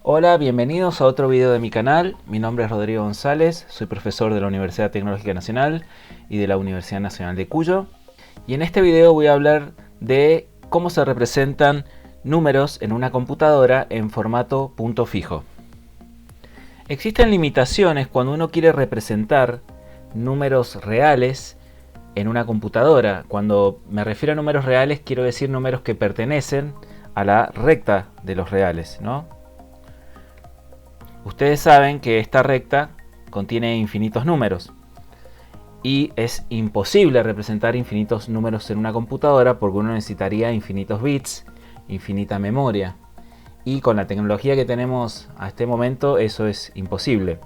Hola, bienvenidos a otro video de mi canal. Mi nombre es Rodrigo González, soy profesor de la Universidad Tecnológica Nacional y de la Universidad Nacional de Cuyo. Y en este video voy a hablar de cómo se representan números en una computadora en formato punto fijo. Existen limitaciones cuando uno quiere representar números reales en una computadora. Cuando me refiero a números reales, quiero decir números que pertenecen a la recta de los reales, ¿no? Ustedes saben que esta recta contiene infinitos números y es imposible representar infinitos números en una computadora porque uno necesitaría infinitos bits, infinita memoria, y con la tecnología que tenemos a este momento eso es imposible.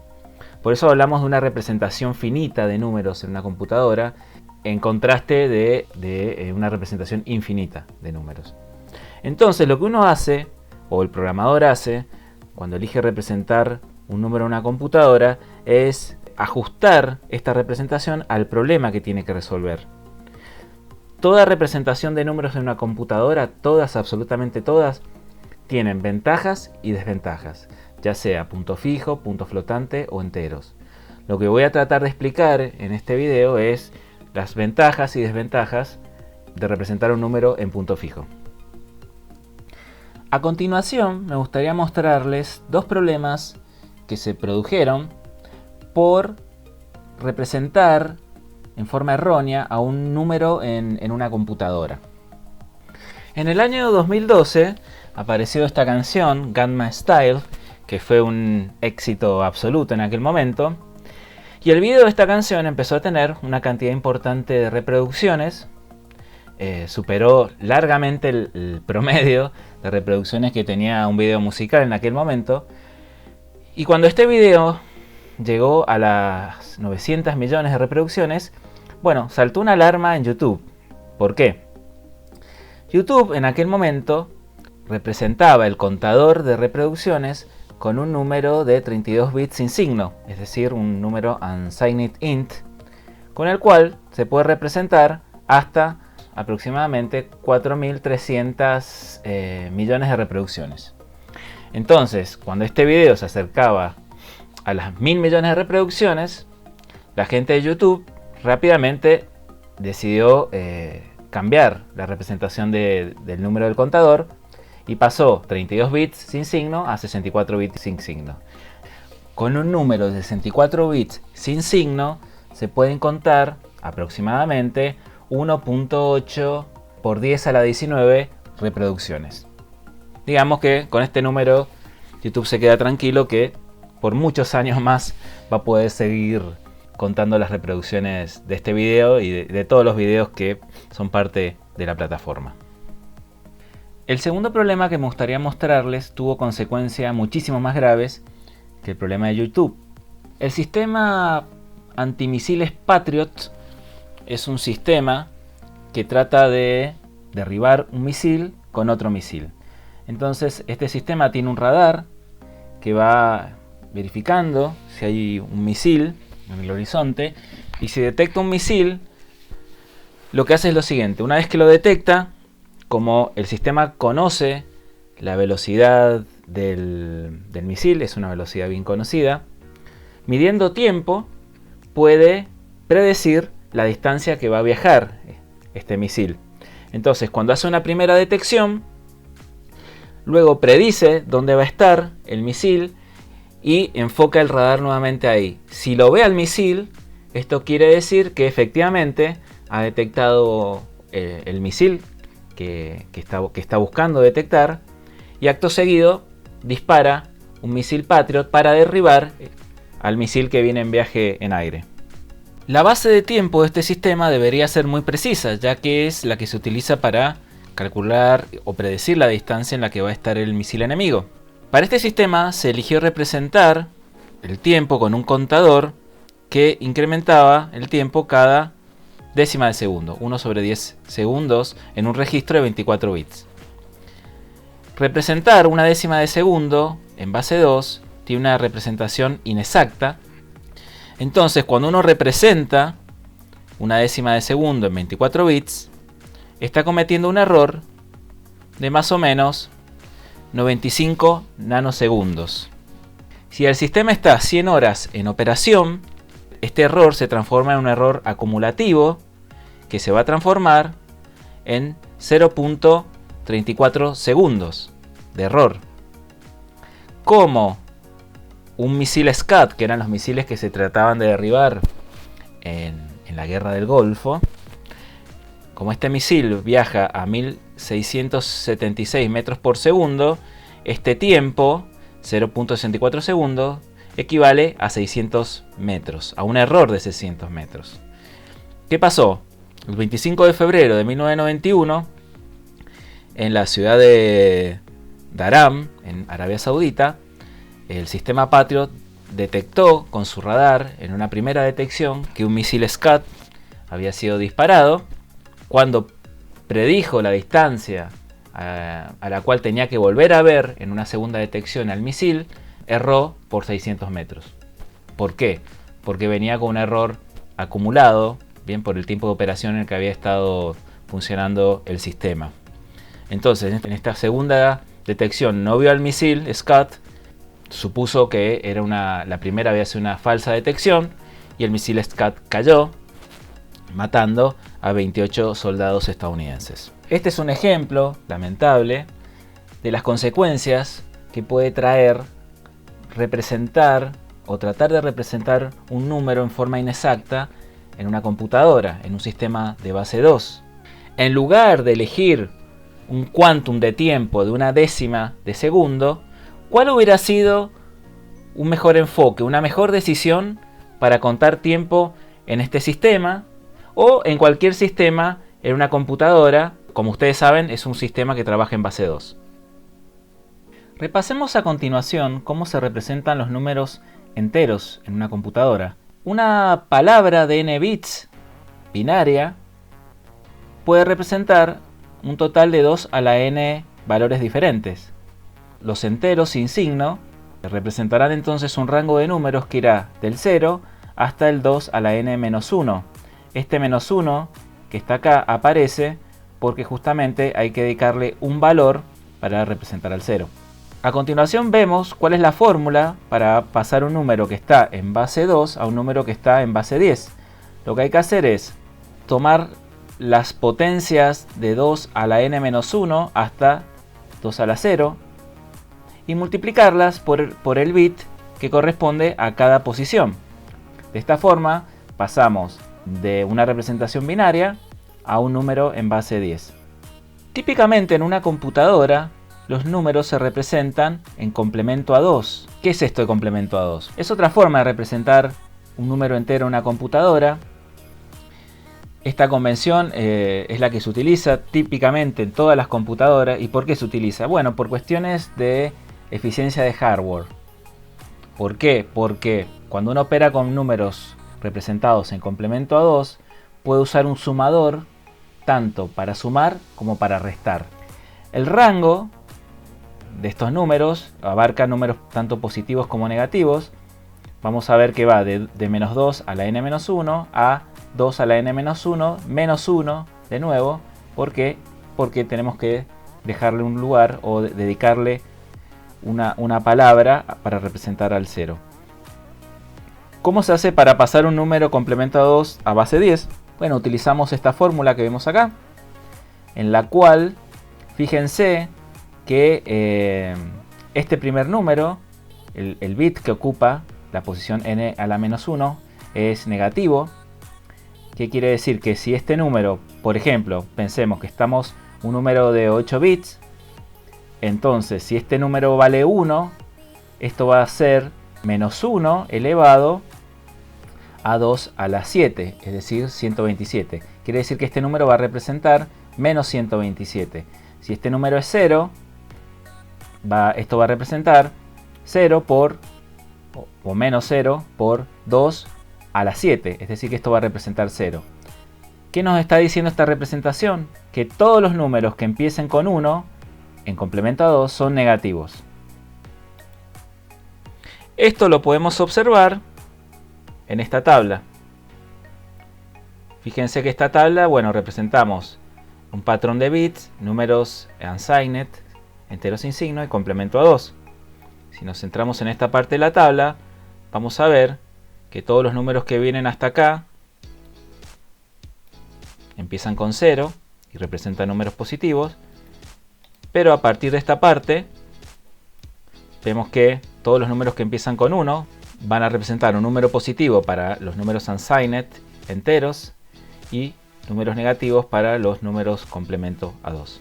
Por eso hablamos de una representación finita de números en una computadora en contraste de una representación infinita de números. Entonces lo que uno hace, o el programador hace, cuando elige representar un número en una computadora, es ajustar esta representación al problema que tiene que resolver. Toda representación de números en una computadora, todas, absolutamente todas, tienen ventajas y desventajas, ya sea punto fijo, punto flotante o enteros. Lo que voy a tratar de explicar en este video es las ventajas y desventajas de representar un número en punto fijo. A continuación me gustaría mostrarles dos problemas que se produjeron por representar en forma errónea a un número en una computadora. En el año 2012 apareció esta canción, Gangnam Style, que fue un éxito absoluto en aquel momento, y el video de esta canción empezó a tener una cantidad importante de reproducciones. Superó largamente el promedio de reproducciones que tenía un video musical en aquel momento. Y cuando este video llegó a las 900 millones de reproducciones, bueno, saltó una alarma en YouTube. ¿Por qué? YouTube en aquel momento representaba el contador de reproducciones con un número de 32 bits sin signo, es decir, un número unsigned int, con el cual se puede representar hasta aproximadamente 4.300 millones de reproducciones. Entonces, cuando este video se acercaba a las 1.000 millones de reproducciones, la gente de YouTube rápidamente decidió cambiar la representación del número del contador y pasó 32 bits sin signo a 64 bits sin signo. Con un número de 64 bits sin signo se pueden contar aproximadamente 1.8 por 10 a la 19 reproducciones. Digamos que con este número YouTube se queda tranquilo que por muchos años más va a poder seguir contando las reproducciones de este video y de todos los videos que son parte de la plataforma. El segundo problema que me gustaría mostrarles tuvo consecuencias muchísimo más graves que el problema de YouTube. El sistema antimisiles Patriot es un sistema que trata de derribar un misil con otro misil. Entonces este sistema tiene un radar que va verificando si hay un misil en el horizonte, y si detecta un misil, lo que hace es lo siguiente: una vez que lo detecta, como el sistema conoce la velocidad del misil, es una velocidad bien conocida, midiendo tiempo puede predecir la distancia que va a viajar este misil. Entonces, cuando hace una primera detección, luego predice dónde va a estar el misil y enfoca el radar nuevamente ahí. Si lo ve al misil, esto quiere decir que efectivamente ha detectado el misil que está buscando detectar, y acto seguido dispara un misil Patriot para derribar al misil que viene en viaje en aire. La base de tiempo de este sistema debería ser muy precisa, ya que es la que se utiliza para calcular o predecir la distancia en la que va a estar el misil enemigo. Para este sistema se eligió representar el tiempo con un contador que incrementaba el tiempo cada décima de segundo, 1 sobre 10 segundos en un registro de 24 bits. Representar una décima de segundo en base 2 tiene una representación inexacta. Entonces, cuando uno representa una décima de segundo en 24 bits, está cometiendo un error de más o menos 95 nanosegundos. Si el sistema está 100 horas en operación, este error se transforma en un error acumulativo que se va a transformar en 0.34 segundos de error. Como un misil Scud, que eran los misiles que se trataban de derribar en la guerra del Golfo, como este misil viaja a 1676 metros por segundo, este tiempo, 0.64 segundos, equivale a 600 metros, a un error de 600 metros. ¿Qué pasó? El 25 de febrero de 1991, en la ciudad de Dhahran, en Arabia Saudita, el sistema Patriot detectó con su radar, en una primera detección, que un misil Scud había sido disparado. Cuando predijo la distancia a la cual tenía que volver a ver en una segunda detección al misil, erró por 600 metros. ¿Por qué? Porque venía con un error acumulado, bien, por el tiempo de operación en el que había estado funcionando el sistema. Entonces, en esta segunda detección no vio al misil Scud, supuso que era la primera había sido una falsa detección y el misil Scud cayó, matando a 28 soldados estadounidenses. Este es un ejemplo lamentable de las consecuencias que puede traer representar o tratar de representar un número en forma inexacta en una computadora, en un sistema de base 2. En lugar de elegir un quantum de tiempo de una décima de segundo, ¿cuál hubiera sido un mejor enfoque, una mejor decisión para contar tiempo en este sistema o en cualquier sistema en una computadora? Como ustedes saben, es un sistema que trabaja en base 2. Repasemos a continuación cómo se representan los números enteros en una computadora. Una palabra de n bits binaria puede representar un total de 2 a la n valores diferentes. Los enteros sin signo representarán entonces un rango de números que irá del 0 hasta el 2 a la n-1. Este menos 1 que está acá aparece porque justamente hay que dedicarle un valor para representar al 0. A continuación vemos cuál es la fórmula para pasar un número que está en base 2 a un número que está en base 10. Lo que hay que hacer es tomar las potencias de 2 a la n-1 hasta 2 a la 0 y multiplicarlas por el bit que corresponde a cada posición. De esta forma pasamos de una representación binaria a un número en base 10. Típicamente en una computadora los números se representan en complemento a 2. ¿Qué es esto de complemento a 2? Es otra forma de representar un número entero en una computadora. Esta convención es la que se utiliza típicamente en todas las computadoras. ¿Y por qué se utiliza? Bueno, por cuestiones de eficiencia de hardware. ¿Por qué? Porque cuando uno opera con números representados en complemento a 2, puede usar un sumador tanto para sumar como para restar. El rango de estos números abarca números tanto positivos como negativos. Vamos a ver que va de menos 2 a la n-1 a 2 a la n-1 menos 1 de nuevo. ¿Por qué? Porque tenemos que dejarle un lugar o dedicarle una palabra para representar al 0. ¿Cómo se hace para pasar un número complemento a 2 a base 10? Bueno, utilizamos esta fórmula que vemos acá, en la cual, fíjense que este primer número, el bit que ocupa la posición n a la menos 1, es negativo. ¿Qué quiere decir? Que si este número, por ejemplo, pensemos que estamos un número de 8 bits, entonces si este número vale 1, esto va a ser menos 1 elevado a 2 a la 7, es decir, 127. Quiere decir que este número va a representar menos 127. Si este número es 0, esto va a representar 0 o menos 0 por 2 a la 7, es decir, que esto va a representar 0. ¿Qué nos está diciendo esta representación? Que todos los números que empiecen con 1 en complemento a 2 son negativos. Esto lo podemos observar en esta tabla. Fíjense que esta tabla, bueno, representamos un patrón de bits, números unsigned, entero sin signo y complemento a 2. Si nos centramos en esta parte de la tabla, vamos a ver que todos los números que vienen hasta acá empiezan con 0 y representan números positivos, pero a partir de esta parte vemos que todos los números que empiezan con 1 van a representar un número positivo para los números unsigned enteros y números negativos para los números complemento a 2.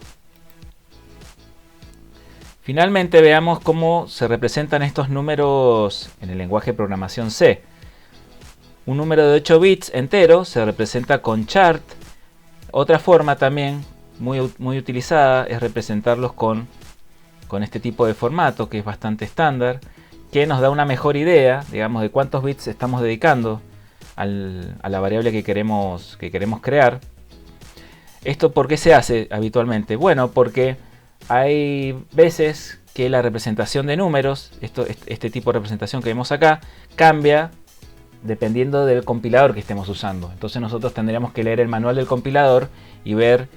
Finalmente veamos cómo se representan estos números en el lenguaje de programación C. Un número de 8 bits entero se representa con chart. Otra forma también muy utilizada es representarlos con este tipo de formato, que es bastante estándar, que nos da una mejor idea, digamos, de cuántos bits estamos dedicando a la variable que queremos crear. ¿Esto por qué se hace habitualmente? Bueno, porque hay veces que la representación de números, este tipo de representación que vemos acá, cambia dependiendo del compilador que estemos usando. Entonces nosotros tendríamos que leer el manual del compilador y ver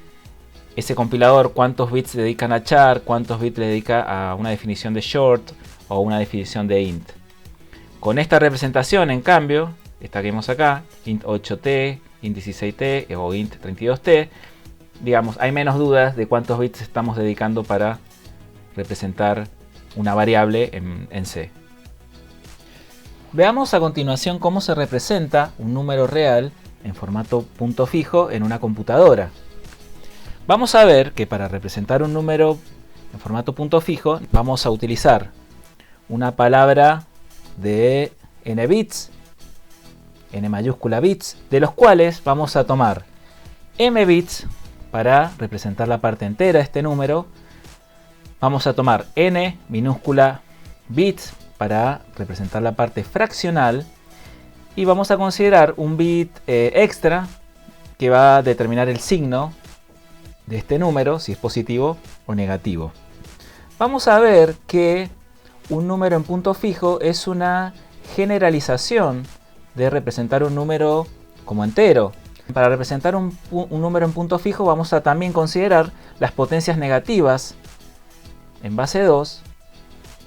ese compilador cuántos bits le dedican a char, cuántos bits le dedica a una definición de short o una definición de int. Con esta representación, en cambio, esta que vemos acá, int 8t, int 16t o int 32t, digamos, hay menos dudas de cuántos bits estamos dedicando para representar una variable en C. Veamos a continuación cómo se representa un número real en formato punto fijo en una computadora. Vamos a ver que para representar un número en formato punto fijo vamos a utilizar una palabra de n bits, n mayúscula bits, de los cuales vamos a tomar m bits para representar la parte entera de este número. Vamos a tomar n minúscula bits para representar la parte fraccional y vamos a considerar un bit extra que va a determinar el signo de este número, si es positivo o negativo. Vamos a ver que un número en punto fijo es una generalización de representar un número como entero. Para representar un número en punto fijo vamos a también considerar las potencias negativas en base 2.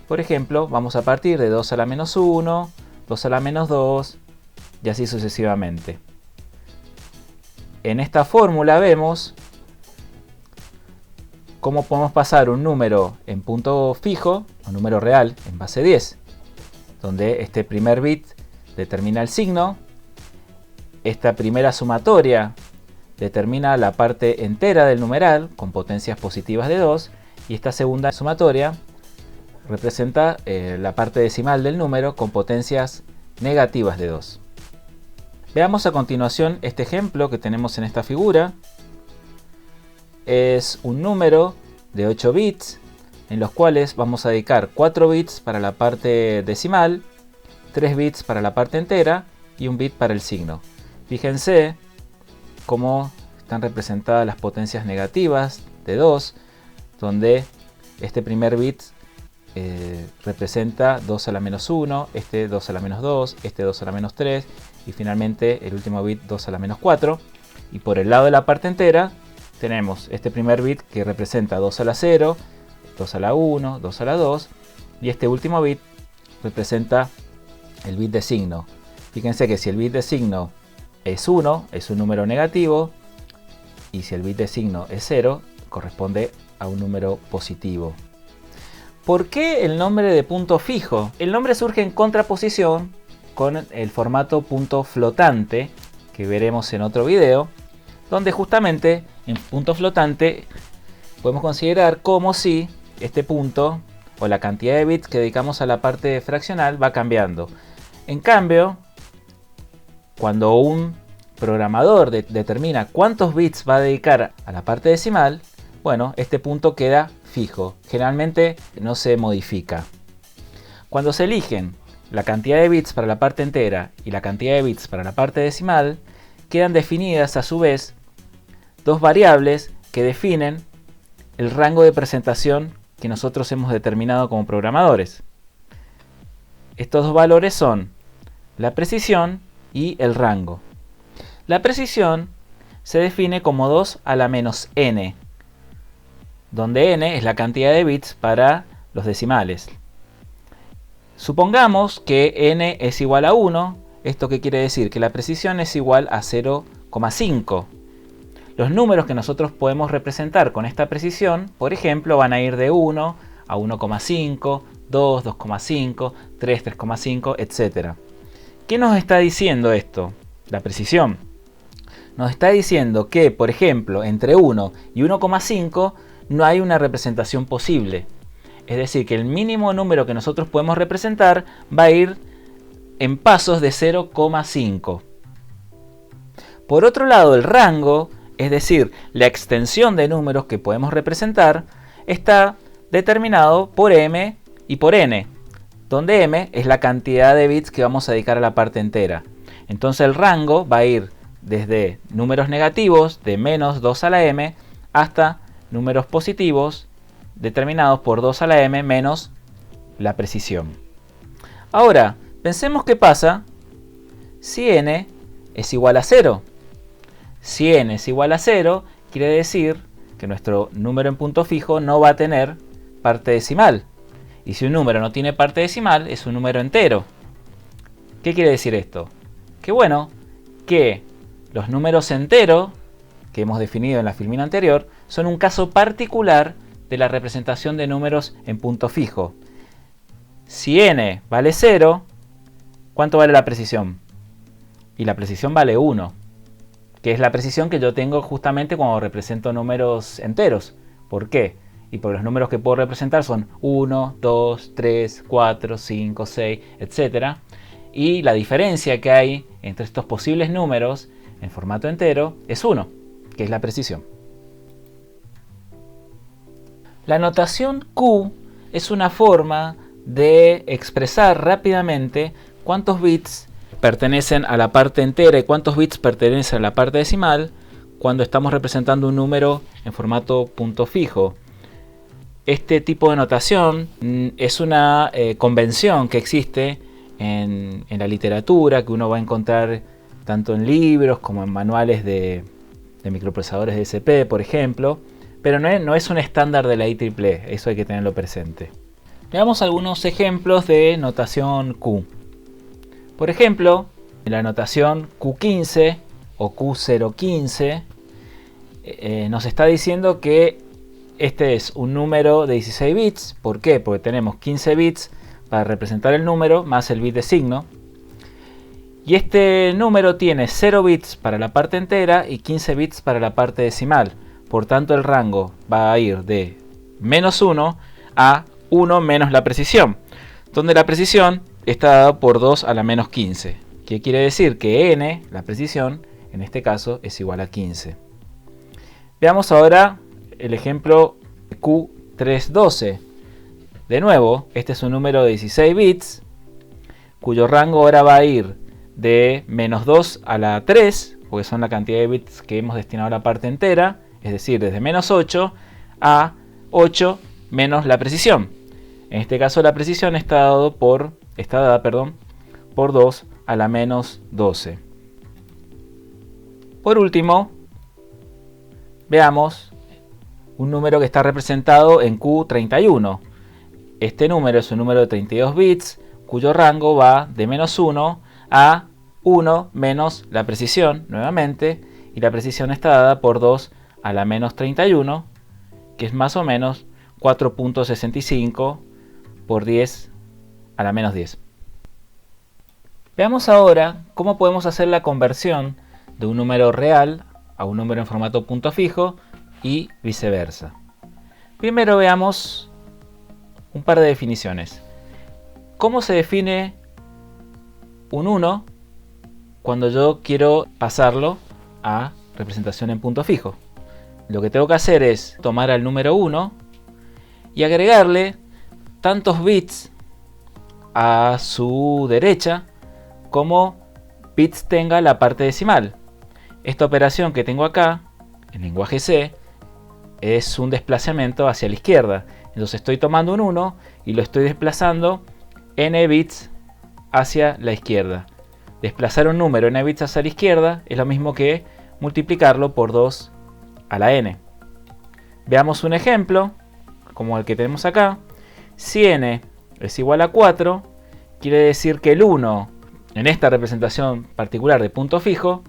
Por ejemplo, vamos a partir de 2 a la menos 1, 2 a la menos 2 y así sucesivamente. En esta fórmula vemos cómo podemos pasar un número en punto fijo a un número real en base 10, donde este primer bit determina el signo, esta primera sumatoria determina la parte entera del numeral con potencias positivas de 2 y esta segunda sumatoria representa la parte decimal del número con potencias negativas de 2. Veamos a continuación este ejemplo que tenemos en esta figura. Es un número de 8 bits en los cuales vamos a dedicar 4 bits para la parte decimal, 3 bits para la parte entera y 1 bit para el signo. Fíjense cómo están representadas las potencias negativas de 2, donde este primer bit representa 2 a la menos 1, este 2 a la menos 2, este 2 a la menos 3 y finalmente el último bit 2 a la menos 4. Y por el lado de la parte entera tenemos este primer bit que representa 2 a la 0, 2 a la 1, 2 a la 2 y este último bit representa el bit de signo. Fíjense que si el bit de signo es 1, es un número negativo y si el bit de signo es 0, corresponde a un número positivo. ¿Por qué el nombre de punto fijo? El nombre surge en contraposición con el formato punto flotante que veremos en otro video, donde justamente en punto flotante podemos considerar como si este punto o la cantidad de bits que dedicamos a la parte fraccional va cambiando. En cambio, cuando un programador determina cuántos bits va a dedicar a la parte decimal, bueno, este punto queda fijo, generalmente no se modifica. Cuando se eligen la cantidad de bits para la parte entera y la cantidad de bits para la parte decimal, quedan definidas a su vez dos variables que definen el rango de presentación que nosotros hemos determinado como programadores. Estos dos valores son la precisión y el rango. La precisión se define como 2 a la menos n. donde n es la cantidad de bits para los decimales. Supongamos que n es igual a 1. ¿Esto qué quiere decir? Que la precisión es igual a 0,5. Los números que nosotros podemos representar con esta precisión, por ejemplo, van a ir de 1 a 1,5, 2, 2,5, 3, 3,5, etc. ¿Qué nos está diciendo esto? La precisión. Nos está diciendo que, por ejemplo, entre 1 y 1,5 no hay una representación posible. Es decir, que el mínimo número que nosotros podemos representar va a ir en pasos de 0,5. Por otro lado, el rango, es decir, la extensión de números que podemos representar, está determinado por m y por n, donde m es la cantidad de bits que vamos a dedicar a la parte entera. Entonces el rango va a ir desde números negativos de menos 2 a la m hasta números positivos determinados por 2 a la m menos la precisión. Ahora, pensemos qué pasa si n es igual a 0. Si n es igual a 0, quiere decir que nuestro número en punto fijo no va a tener parte decimal. Y si un número no tiene parte decimal, es un número entero. ¿Qué quiere decir esto? Que bueno, que los números enteros que hemos definido en la filmina anterior son un caso particular de la representación de números en punto fijo. Si n vale 0, ¿cuánto vale la precisión? Y la precisión vale 1, que es la precisión que yo tengo justamente cuando represento números enteros. ¿Por qué? Y porque los números que puedo representar son 1, 2, 3, 4, 5, 6, etc. Y la diferencia que hay entre estos posibles números en formato entero es 1, que es la precisión. La notación Q es una forma de expresar rápidamente cuántos bits pertenecen a la parte entera y cuántos bits pertenecen a la parte decimal cuando estamos representando un número en formato punto fijo. Este tipo de notación es una convención que existe en la literatura, que uno va a encontrar tanto en libros como en manuales de microprocesadores DSP, por ejemplo, pero no es un estándar de la IEEE, eso hay que tenerlo presente. Veamos algunos ejemplos de notación Q. Por ejemplo, en la notación Q15 o Q015 nos está diciendo que este es un número de 16 bits. ¿Por qué? Porque tenemos 15 bits para representar el número más el bit de signo. Y este número tiene 0 bits para la parte entera y 15 bits para la parte decimal. Por tanto, el rango va a ir de menos 1 a 1 menos la precisión, donde la precisión está dada por 2 a la menos 15. ¿Qué quiere decir? Que n, la precisión, en este caso es igual a 15. Veamos ahora el ejemplo Q312. De nuevo, este es un número de 16 bits, cuyo rango ahora va a ir de menos 2 a la 3, porque son la cantidad de bits que hemos destinado a la parte entera, es decir, desde menos 8 a 8 menos la precisión. En este caso la precisión está dada por 2 a la menos 12. Por último, veamos un número que está representado en Q31. Este número es un número de 32 bits, cuyo rango va de menos 1 a 1 menos la precisión, nuevamente, y la precisión está dada por 2 a la menos 31, que es más o menos 4.65 por 10 a la menos 10. Veamos ahora cómo podemos hacer la conversión de un número real a un número en formato punto fijo y viceversa. Primero veamos un par de definiciones. ¿Cómo se define un 1 cuando yo quiero pasarlo a representación en punto fijo? Lo que tengo que hacer es tomar al número 1 y agregarle tantos bits a su derecha como bits tenga la parte decimal. Esta operación que tengo acá, en lenguaje C, es un desplazamiento hacia la izquierda. Entonces estoy tomando un 1 y lo estoy desplazando n bits hacia la izquierda. Desplazar un número n bits hacia la izquierda es lo mismo que multiplicarlo por 2 a la n. Veamos un ejemplo, como el que tenemos acá. Si n es igual a 4, quiere decir que el 1, en esta representación particular de punto fijo,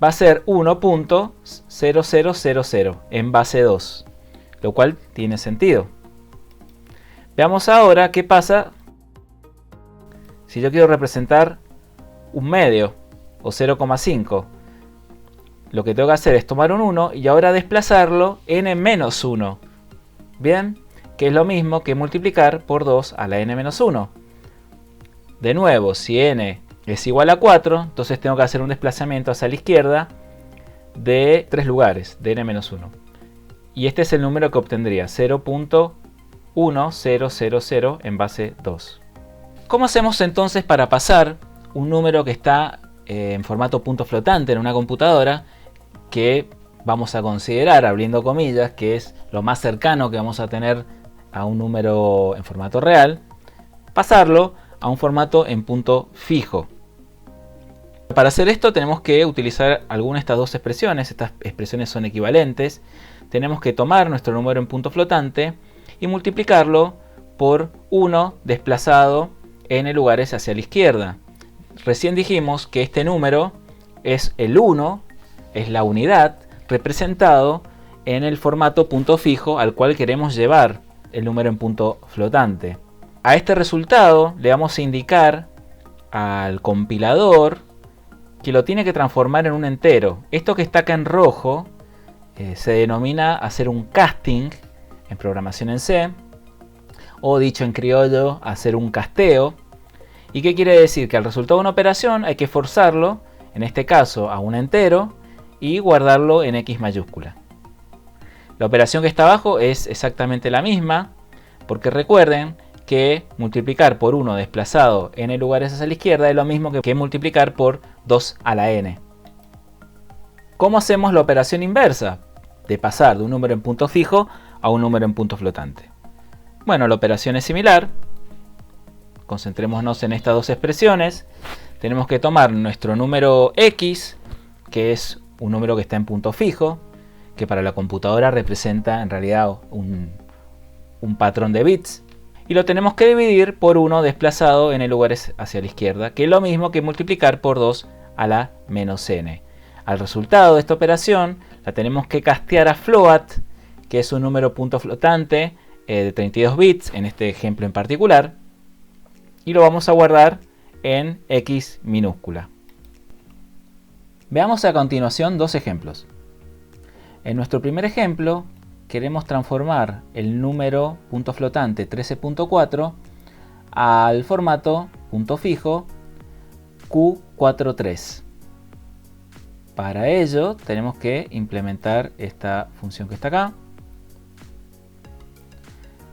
va a ser 1.0000 en base 2, lo cual tiene sentido. Veamos ahora qué pasa si yo quiero representar un medio o 0,5. Lo que tengo que hacer es tomar un 1 y ahora desplazarlo n-1. Bien, que es lo mismo que multiplicar por 2 a la n-1. De nuevo, si n es igual a 4, entonces tengo que hacer un desplazamiento hacia la izquierda de 3 lugares, de n-1. Y este es el número que obtendría, 0.1000 en base 2. ¿Cómo hacemos entonces para pasar un número que está en formato punto flotante en una computadora, que vamos a considerar, abriendo comillas, que es lo más cercano que vamos a tener a un número en formato real, pasarlo a un formato en punto fijo? Para hacer esto tenemos que utilizar alguna de estas dos expresiones. Estas expresiones son equivalentes. Tenemos que tomar nuestro número en punto flotante y multiplicarlo por 1 desplazado n lugares hacia la izquierda. Recién dijimos que este número es el 1, es la unidad representado en el formato punto fijo al cual queremos llevar el número en punto flotante. A este resultado le vamos a indicar al compilador que lo tiene que transformar en un entero. Esto que está acá en rojo se denomina hacer un casting en programación en C, o dicho en criollo, hacer un casteo. ¿Y qué quiere decir? Que al resultado de una operación hay que forzarlo, en este caso a un entero, y guardarlo en X mayúscula. La operación que está abajo es exactamente la misma, porque recuerden que multiplicar por 1 desplazado n lugares hacia la izquierda es lo mismo que multiplicar por 2 a la n. ¿Cómo hacemos la operación inversa? De pasar de un número en punto fijo a un número en punto flotante. Bueno, la operación es similar. Concentrémonos en estas dos expresiones. Tenemos que tomar nuestro número x, que es un número que está en punto fijo, que para la computadora representa en realidad un patrón de bits, y lo tenemos que dividir por 1 desplazado en el lugares hacia la izquierda, que es lo mismo que multiplicar por 2 a la menos n. Al resultado de esta operación la tenemos que castear a float, que es un número punto flotante de 32 bits, en este ejemplo en particular, y lo vamos a guardar en X minúscula. Veamos a continuación dos ejemplos. En nuestro primer ejemplo queremos transformar el número punto flotante 13.4 al formato punto fijo Q43. Para ello tenemos que implementar esta función que está acá.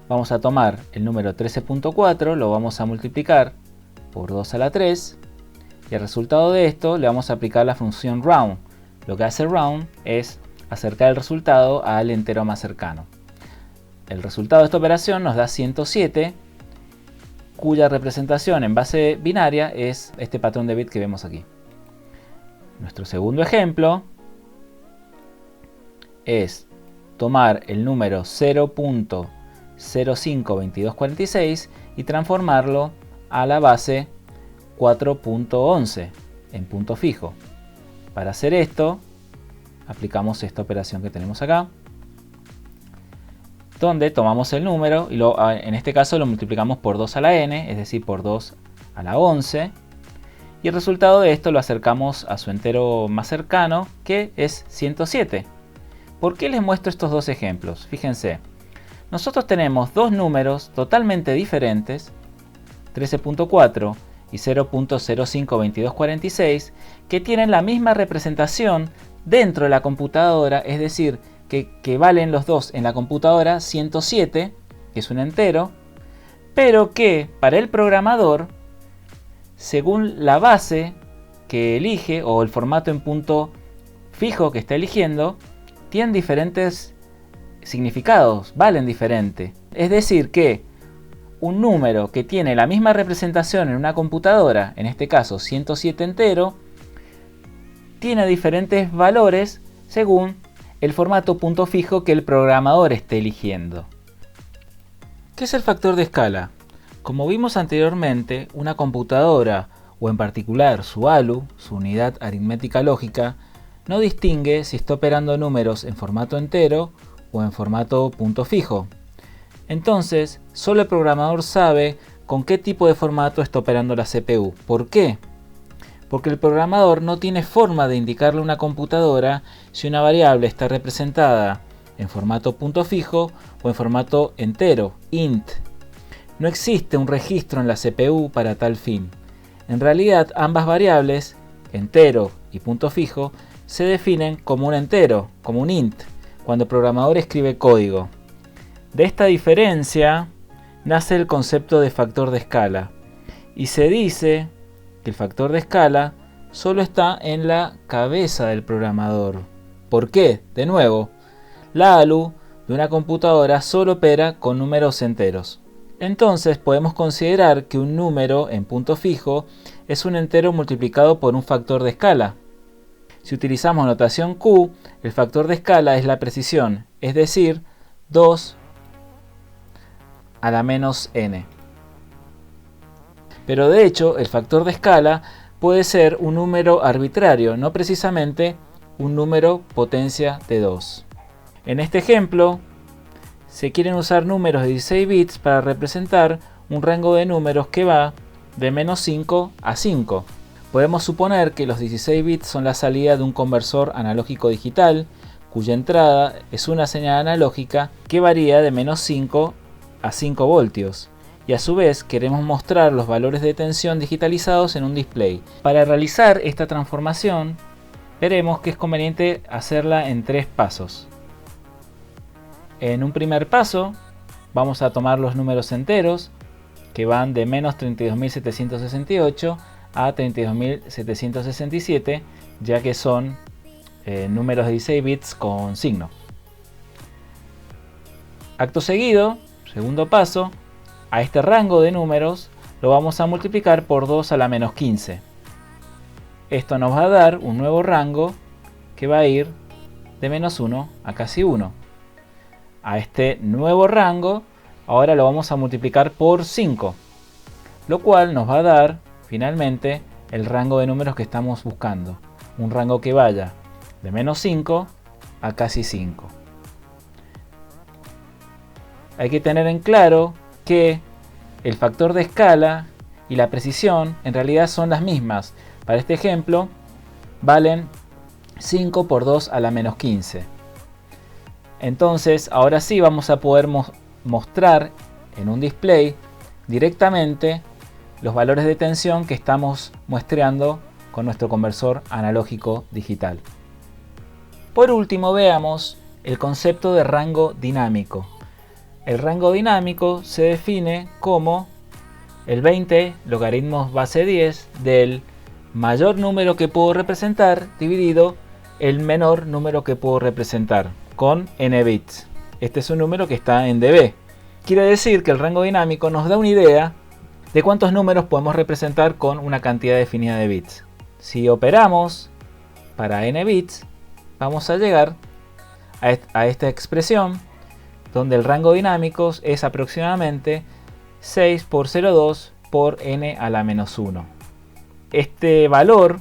Vamos a tomar el número 13.4, lo vamos a multiplicar por 2 a la 3, y al resultado de esto le vamos a aplicar la función round. Lo que hace round es acercar el resultado al entero más cercano. El resultado de esta operación nos da 107, cuya representación en base binaria es este patrón de bit que vemos aquí. Nuestro segundo ejemplo es tomar el número 0.052246 y transformarlo a la base 4.11 en punto fijo. Para hacer esto aplicamos esta operación que tenemos acá, donde tomamos el número y en este caso lo multiplicamos por 2 a la n, es decir, por 2 a la 11, y el resultado de esto lo acercamos a su entero más cercano, que es 107. ¿Por qué les muestro estos dos ejemplos? Fíjense, nosotros tenemos dos números totalmente diferentes, 13.4 y 0.052246, que tienen la misma representación dentro de la computadora, es decir, que valen los dos en la computadora 107, que es un entero, pero que para el programador, según la base que elige o el formato en punto fijo que está eligiendo, tienen diferentes significados, valen diferente. Es decir, que un número que tiene la misma representación en una computadora, en este caso 107 entero, tiene diferentes valores según el formato punto fijo que el programador esté eligiendo. ¿Qué es el factor de escala? Como vimos anteriormente, una computadora, o en particular su ALU, su unidad aritmética lógica, no distingue si está operando números en formato entero o en formato punto fijo. Entonces, solo el programador sabe con qué tipo de formato está operando la CPU. ¿Por qué? Porque el programador no tiene forma de indicarle a una computadora si una variable está representada en formato punto fijo o en formato entero, int. No existe un registro en la CPU para tal fin. En realidad, ambas variables, entero y punto fijo, se definen como un entero, como un int, cuando el programador escribe código. De esta diferencia nace el concepto de factor de escala, y se dice que el factor de escala solo está en la cabeza del programador. ¿Por qué? De nuevo, la ALU de una computadora solo opera con números enteros. Entonces podemos considerar que un número en punto fijo es un entero multiplicado por un factor de escala. Si utilizamos notación Q, el factor de escala es la precisión, es decir, 2 a la menos n. Pero de hecho, el factor de escala puede ser un número arbitrario, no precisamente un número potencia de 2. En este ejemplo, se quieren usar números de 16 bits para representar un rango de números que va de menos 5 a 5. Podemos suponer que los 16 bits son la salida de un conversor analógico digital, cuya entrada es una señal analógica que varía de menos 5 a 5 voltios. Y a su vez queremos mostrar los valores de tensión digitalizados en un display. Para realizar esta transformación, veremos que es conveniente hacerla en 3 pasos. En un primer paso, vamos a tomar los números enteros, que van de menos 32.768 a 32.767, ya que son números de 16 bits con signo. Acto seguido, segundo paso, a este rango de números lo vamos a multiplicar por 2 a la menos 15. Esto nos va a dar un nuevo rango que va a ir de menos 1 a casi 1. A este nuevo rango ahora lo vamos a multiplicar por 5, lo cual nos va a dar finalmente el rango de números que estamos buscando, un rango que vaya de menos 5 a casi 5. Hay que tener en claro que el factor de escala y la precisión en realidad son las mismas. Para este ejemplo valen 5 por 2 a la menos 15. Entonces ahora sí vamos a poder mostrar en un display directamente los valores de tensión que estamos muestreando con nuestro conversor analógico digital. Por último, veamos el concepto de rango dinámico. El rango dinámico se define como el 20 logaritmos base 10 del mayor número que puedo representar dividido el menor número que puedo representar con n bits. Este es un número que está en dB. Quiere decir que el rango dinámico nos da una idea de cuántos números podemos representar con una cantidad definida de bits. Si operamos para n bits, vamos a llegar a esta expresión donde el rango dinámico es aproximadamente 6 por 0,2 por n a la menos 1. Este valor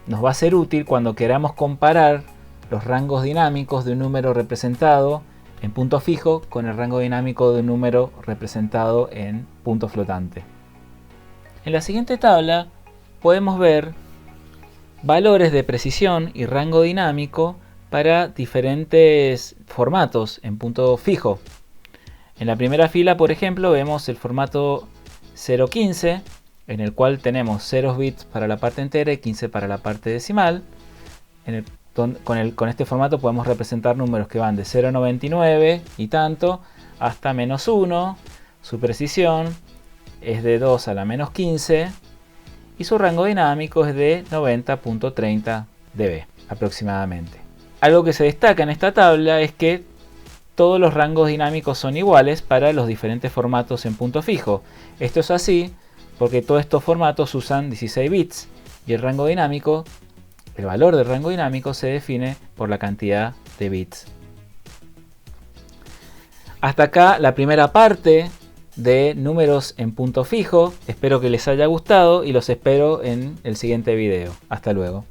nos va a ser útil cuando queramos comparar los rangos dinámicos de un número representado en punto fijo con el rango dinámico de un número representado en punto flotante. En la siguiente tabla podemos ver valores de precisión y rango dinámico para diferentes formatos en punto fijo. En la primera fila, por ejemplo, vemos el formato 0.15, en el cual tenemos 0 bits para la parte entera y 15 para la parte decimal. Con este formato podemos representar números que van de 0,99 y tanto hasta menos 1. Su precisión es de 2 a la menos 15 y su rango dinámico es de 90.30 dB aproximadamente. Algo que se destaca en esta tabla es que todos los rangos dinámicos son iguales para los diferentes formatos en punto fijo. Esto es así porque todos estos formatos usan 16 bits y el rango dinámico, el valor del rango dinámico se define por la cantidad de bits. Hasta acá la primera parte de números en punto fijo. Espero que les haya gustado y los espero en el siguiente video. Hasta luego.